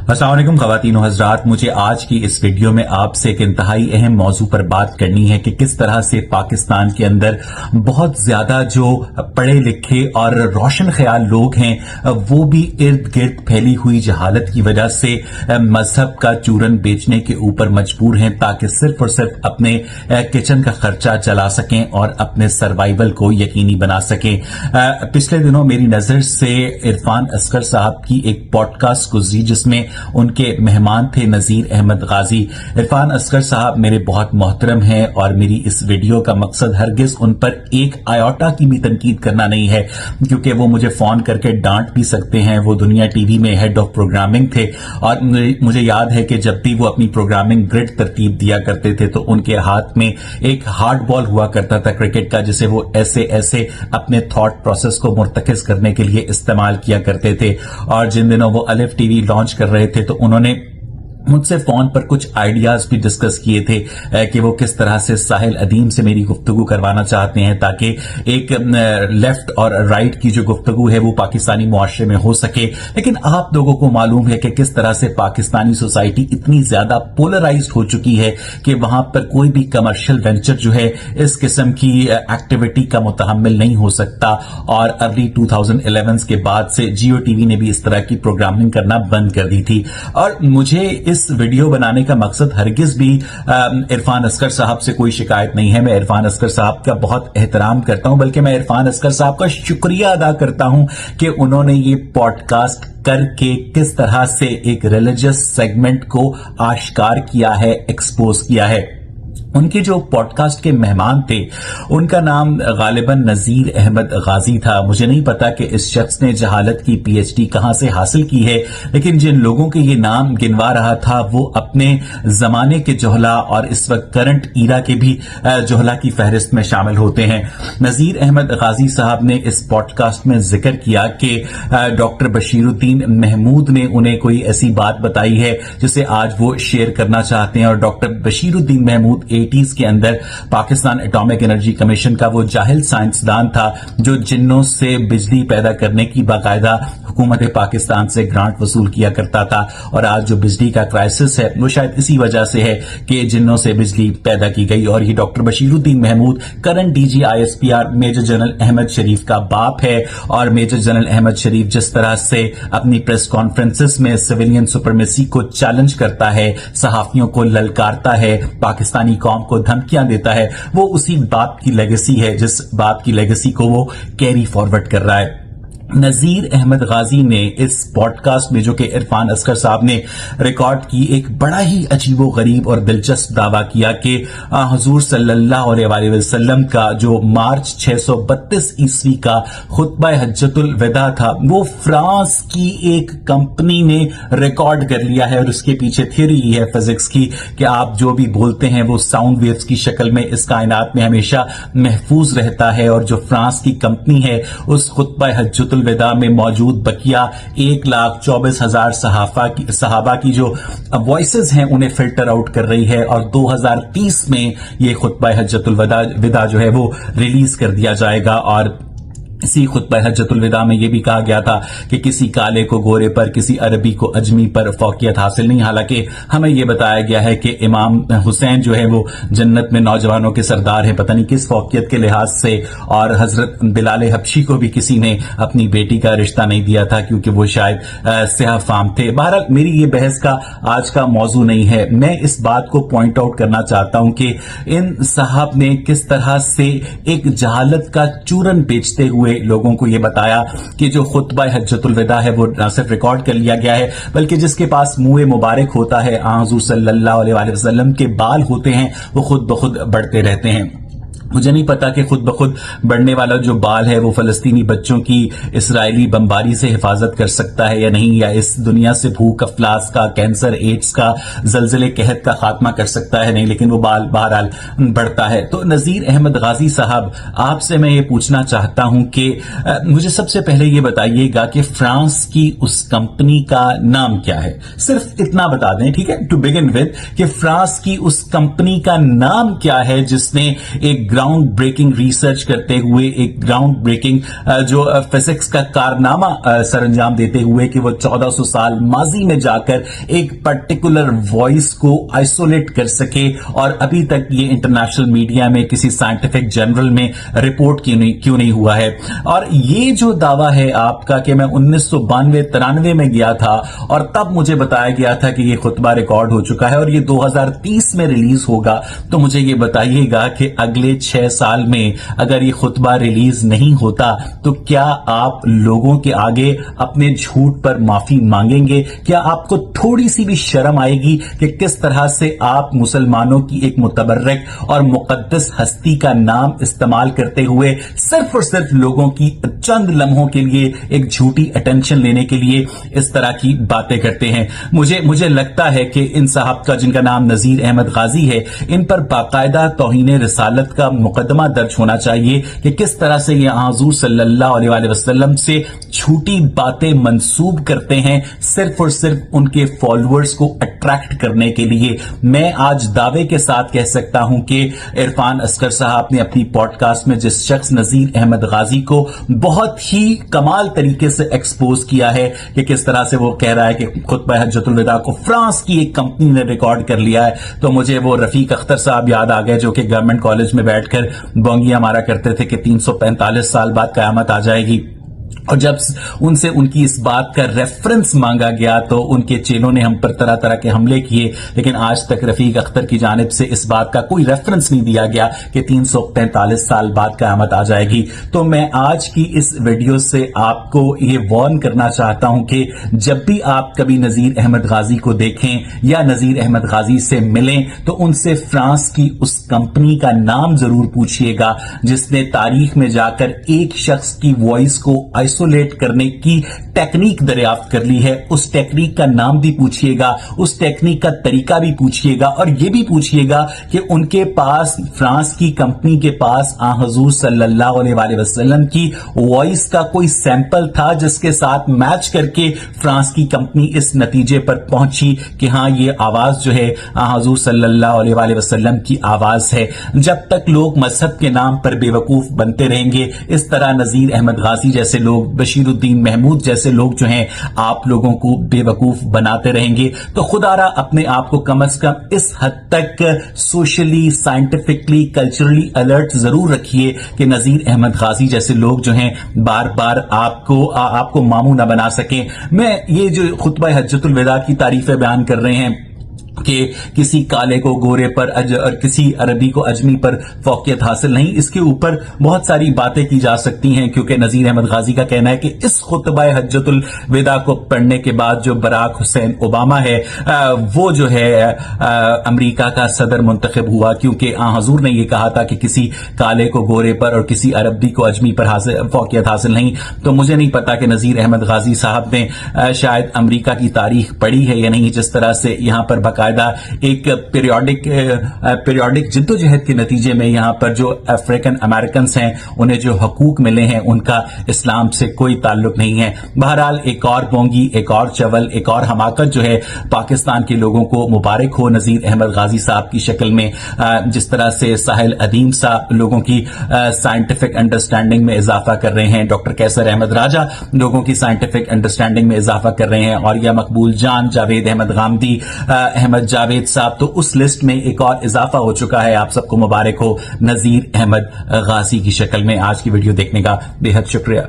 अस्सलाम वालेकुम ख़वातीन व हज़रात, मुझे आज की इस वीडियो में आपसे एक इंतहाई अहम मौजू पर बात करनी है कि किस तरह से पाकिस्तान के अंदर बहुत ज्यादा जो पढ़े लिखे और रोशन ख्याल लोग हैं वो भी इर्द गिर्द फैली हुई जहालत की वजह से मजहब का चूरन बेचने के ऊपर मजबूर हैं ताकि सिर्फ और सिर्फ अपने किचन का खर्चा चला सकें और अपने सर्वाइवल को यकीनी बना सकें। पिछले दिनों मेरी नजर से इरफान असगर साहब की एक पॉडकास्ट गुजरी जिसमें उनके मेहमान थे नजीर अहमद गाजी। इरफान असगर साहब मेरे बहुत मोहतरम हैं और मेरी इस वीडियो का मकसद हरगिज उन पर एक आयोटा की भी तनकीद करना नहीं है, क्योंकि वो मुझे फोन करके डांट भी सकते हैं। वो दुनिया टीवी में हेड ऑफ प्रोग्रामिंग थे और मुझे याद है कि जब भी वो अपनी प्रोग्रामिंग ग्रिड तरतीब दिया करते थे तो उनके हाथ में एक हार्ड बॉल हुआ करता था क्रिकेट का, जिसे वो ऐसे ऐसे अपने थॉट प्रोसेस को मुर्तकिज करने के लिए इस्तेमाल किया करते थे। और जिन दिनों वो अलिफ टीवी लॉन्च कर रहे थे तो उन्होंने मुझसे फोन पर कुछ आइडियाज भी डिस्कस किए थे कि वो किस तरह से साहिल अदीम से मेरी गुफ्तगू करवाना चाहते हैं ताकि एक लेफ्ट और राइट की जो गुफ्तगू है वो पाकिस्तानी मुआशरे में हो सके। लेकिन आप लोगों को मालूम है कि किस तरह से पाकिस्तानी सोसाइटी इतनी ज्यादा पोलराइज्ड हो चुकी है कि वहां पर कोई भी कमर्शियल वेंचर जो है इस किस्म की एक्टिविटी का मुतहम्मिल नहीं हो सकता। और अर्ली 2011 के बाद से जियो टीवी ने भी इस तरह की प्रोग्रामिंग करना बंद कर दी थी। और मुझे इस वीडियो बनाने का मकसद हरगिज भी इरफान असगर साहब से कोई शिकायत नहीं है। मैं इरफान असगर साहब का बहुत एहतराम करता हूं, बल्कि मैं इरफान असगर साहब का शुक्रिया अदा करता हूं कि उन्होंने ये पॉडकास्ट करके किस तरह से एक रिलीजियस सेगमेंट को आश्कार किया है, एक्सपोज किया है। उनके जो पॉडकास्ट के मेहमान थे उनका नाम गालिबन नजीर अहमद गाजी था। मुझे नहीं पता कि इस शख्स ने जहालत की पीएचडी कहां से हासिल की है, लेकिन जिन लोगों के ये नाम गिनवा रहा था वो अपने जमाने के जोहला और इस वक्त करंट ईरा के भी जोहला की फहरिस्त में शामिल होते हैं। नजीर अहमद गाजी साहब ने इस पॉडकास्ट में जिक्र किया कि डॉक्टर बशीरुद्दीन महमूद ने उन्हें कोई ऐसी बात बताई है जिसे आज वो शेयर करना चाहते हैं। और डॉक्टर बशीरुद्दीन महमूद 80s के अंदर पाकिस्तान एटॉमिक एनर्जी कमीशन का वो जाहिल साइंसदान था जो जिन्नों से बिजली पैदा करने की बाकायदा हुकूमत पाकिस्तान से ग्रांट वसूल किया करता था। और आज जो बिजली का क्राइसिस है वो शायद इसी वजह से है कि जिन्नों से बिजली पैदा की गई। और ये doctor Bashiruddin Mahmood current DG ISPR major general Ahmed Sharif का बाप है। और मेजर जनरल अहमद शरीफ जिस तरह से अपनी प्रेस कॉन्फ्रेंसेस में सिविलियन सुपरमेसी को चैलेंज करता है, सहाफियों को ललकारता है, पाकिस्तानी कौम को धमकियां देता है, वो उसी बाप की लेगेसी है जिस बाप की लेगेसी को वो कैरी फॉरवर्ड कर रहा है। नजीर अहमद गाजी ने इस पॉडकास्ट में जो कि इरफान असगर साहब ने रिकॉर्ड की एक बड़ा ही अजीबो गरीब और दिलचस्प दावा किया कि हुजूर सल्लल्लाहु अलैहि वसल्लम का जो मार्च 632 ईस्वी का खुतबा हज्जतुल विदा था वो फ्रांस की एक कंपनी ने रिकॉर्ड कर लिया है। और उसके पीछे थ्योरी है फिजिक्स की कि आप जो भी बोलते हैं वो साउंड वेव्स की शक्ल में इस कायनात में हमेशा महफूज रहता है। और जो फ्रांस की कंपनी है उस खुतबा हज्जतुल विदा में मौजूद बकिया 1,24,000 सहाबा की जो वॉइसेस हैं उन्हें फिल्टर आउट कर रही है। और 2030 में ये खुतबा हज्जतुल विदा जो है वो रिलीज कर दिया जाएगा। और इसी खुतबा हज्जतुल विदा में यह भी कहा गया था कि किसी काले को गोरे पर, किसी अरबी को अजमी पर फौकियत हासिल नहीं। हालांकि हमें यह बताया गया है कि इमाम हुसैन जो है वो जन्नत में नौजवानों के सरदार हैं, पता नहीं किस फौकियत के लिहाज से। और हजरत बिलाल हबशी को भी किसी ने अपनी बेटी का रिश्ता नहीं दिया था क्योंकि वो शायद स्याह फाम थे। बहरहाल मेरी ये बहस का आज का मौजू नहीं है। मैं इस बात को पॉइंट आउट करना चाहता हूं कि इन साहब ने किस तरह से एक जहालत का चूरन बेचते हुए लोगों को यह बताया कि जो खुतबा हज्जतुल विदा है वो न सिर्फ रिकॉर्ड कर लिया गया है बल्कि जिसके पास मुंह मुबारक होता है, हुजूर सल्लल्लाहु अलैहि वसल्लम के बाल होते हैं, वो खुद ब खुद बढ़ते रहते हैं। मुझे नहीं पता कि खुद ब खुद बढ़ने वाला जो बाल है वो फलस्तीनी बच्चों की इसराइली बमबारी से हिफाजत कर सकता है या नहीं, या इस दुनिया से भूख अफलास का, कैंसर, एड्स का, जलजले कहत का खात्मा कर सकता है नहीं, लेकिन वो बाल बहरहाल बढ़ता है। तो नजीर अहमद गाजी साहब, आपसे मैं ये पूछना चाहता हूं कि मुझे सबसे पहले ये बताइएगा कि फ्रांस की उस कंपनी का नाम क्या है। सिर्फ इतना बता दें, ठीक है, टू बिगिन विद, कि फ्रांस की उस कंपनी का नाम क्या है जिसने एक ग्राउंड ब्रेकिंग रिसर्च करते हुए, एक ग्राउंड ब्रेकिंग जो फिजिक्स का कारनामा सर अंजाम देते हुए कि वो 1400 साल माजी में जाकर एक पर्टिकुलर वॉइस को आइसोलेट कर सके, और अभी तक ये इंटरनेशनल मीडिया में किसी साइंटिफिक जर्नल में रिपोर्ट क्यों नहीं हुआ है। और ये जो दावा है आपका कि मैं 1992-93 में गया था और तब मुझे बताया गया था कि ये खुतबा रिकॉर्ड हो चुका है और ये 2030 में रिलीज होगा, तो मुझे ये बताइएगा कि अगले 6 साल में अगर ये खुतबा रिलीज नहीं होता तो क्या आप लोगों के आगे अपने झूठ पर माफी मांगेंगे? क्या आपको थोड़ी सी भी शर्म आएगी कि किस तरह से आप मुसलमानों की एक मुतबर्रक और मुकद्दस हस्ती का नाम इस्तेमाल करते हुए सिर्फ और सिर्फ लोगों की चंद लम्हों के लिए एक झूठी अटेंशन लेने के लिए इस तरह की बातें करते हैं? मुझे लगता है कि इन साहब का, जिनका नाम नजीर अहमद गाजी है, इन पर बाकायदा तौहीन रिसालत का मुकदमा दर्ज होना चाहिए कि किस तरह से ये हुजूर सल्लल्लाहु अलैहि वसल्लम से झूठी बातें मंसूब करते हैं सिर्फ और सिर्फ उनके फॉलोअर्स को अट्रैक्ट करने के लिए। मैं आज दावे के साथ कह सकता हूं कि इरफान असगर साहब ने अपनी पॉडकास्ट में जिस शख्स नजीर अहमद गाजी को बहुत ही कमाल तरीके से एक्सपोज किया है कि किस तरह से वो कह रहा है कि खुतबा हज्जतुल विदा को फ्रांस की एक कंपनी ने रिकॉर्ड कर लिया है, तो मुझे वो रफीक अख्तर साहब याद आ गए जो कि गवर्नमेंट कॉलेज में बैठकर बोंगियां मारा करते थे कि 345 साल बाद कयामत आ जाएगी। और जब उनसे उनकी इस बात का रेफरेंस मांगा गया तो उनके चेलों ने हम पर तरह तरह के हमले किए, लेकिन आज तक रफीक अख्तर की जानिब से इस बात का कोई रेफरेंस नहीं दिया गया कि 345 साल बाद कयामत आ जाएगी। तो मैं आज की इस वीडियो से आपको ये वार्न करना चाहता हूं कि जब भी आप कभी नजीर अहमद गाजी को देखें या नजीर अहमद गाजी से मिलें तो उनसे फ्रांस की उस कंपनी का नाम जरूर पूछिएगा जिसने तारीख में जाकर एक शख्स की वॉइस को आइसोलेट करने की टेक्निक दरियाफ्त कर ली है। उस टेक्निक का नाम भी पूछिएगा, उस टेक्निक का तरीका भी पूछिएगा, और यह भी पूछिएगा कि उनके पास, फ्रांस की कंपनी के पास हुजूर सल्लल्लाहु अलैहि वसल्लम की वॉइस का कोई सैंपल था जिसके साथ मैच करके फ्रांस की कंपनी इस नतीजे पर पहुंची कि हां ये आवाज जो है हुजूर सल्लल्लाहु अलैहि वसल्लम की आवाज है। जब तक लोग मजहब के नाम पर बेवकूफ बनते रहेंगे, इस तरह नजीर अहमद गाजी जैसे लोग, बशीरुद्दीन महमूद जैसे लोग जो हैं आप लोगों को बेवकूफ बनाते रहेंगे। तो खुदारा अपने आप को कम से कम इस हद तक सोशली, साइंटिफिकली, कल्चरली अलर्ट जरूर रखिए कि नजीर अहमद गाजी जैसे लोग जो हैं बार बार आपको मामू न बना सकें। मैं ये जो खुतबा हज्जतुल विदा की तारीफें बयान कर रहे हैं कि किसी काले को गोरे पर और किसी अरबी को अजमी पर फौकियत हासिल नहीं, इसके ऊपर बहुत सारी बातें की जा सकती हैं, क्योंकि नजीर अहमद गाजी का कहना है कि इस खुतबा हज्जतुल विदा को पढ़ने के बाद जो बराक हुसैन ओबामा है वो जो है अमेरिका का सदर मुंतखब हुआ, क्योंकि हुजूर ने यह कहा था कि किसी काले को गोरे पर और किसी अरबी को अजमी पर फौकियत हासिल नहीं। तो मुझे नहीं पता कि नजीर अहमद गाजी साहब ने शायद अमेरिका की तारीख पढ़ी है या नहीं, जिस तरह से यहां पर एक पीरियोडिक जिद्दोजहद के नतीजे में यहां पर जो अफ्रीकन अमेरिकन हैं उन्हें जो हकूक मिले हैं उनका इस्लाम से कोई ताल्लुक नहीं है। बहरहाल एक और बोंगी, एक और चवल, एक और हमाकत जो है पाकिस्तान के लोगों को मुबारक हो नजीर अहमद गाजी साहब की शक्ल में। जिस तरह से साहिल अदीम साहब लोगों की साइंटिफिक अंडरस्टैंडिंग में इजाफा कर रहे हैं, डॉक्टर कैसर अहमद राजा लोगों की साइंटिफिक अंडरस्टैंडिंग में इजाफा कर रहे हैं, और या मकबूल जान, जावेद अहमद गामदी, अहमद जावेद साहब, तो उस लिस्ट में एक और इजाफा हो चुका है। आप सबको मुबारक हो नजीर अहमद गाजी की शक्ल में। आज की वीडियो देखने का बेहद शुक्रिया।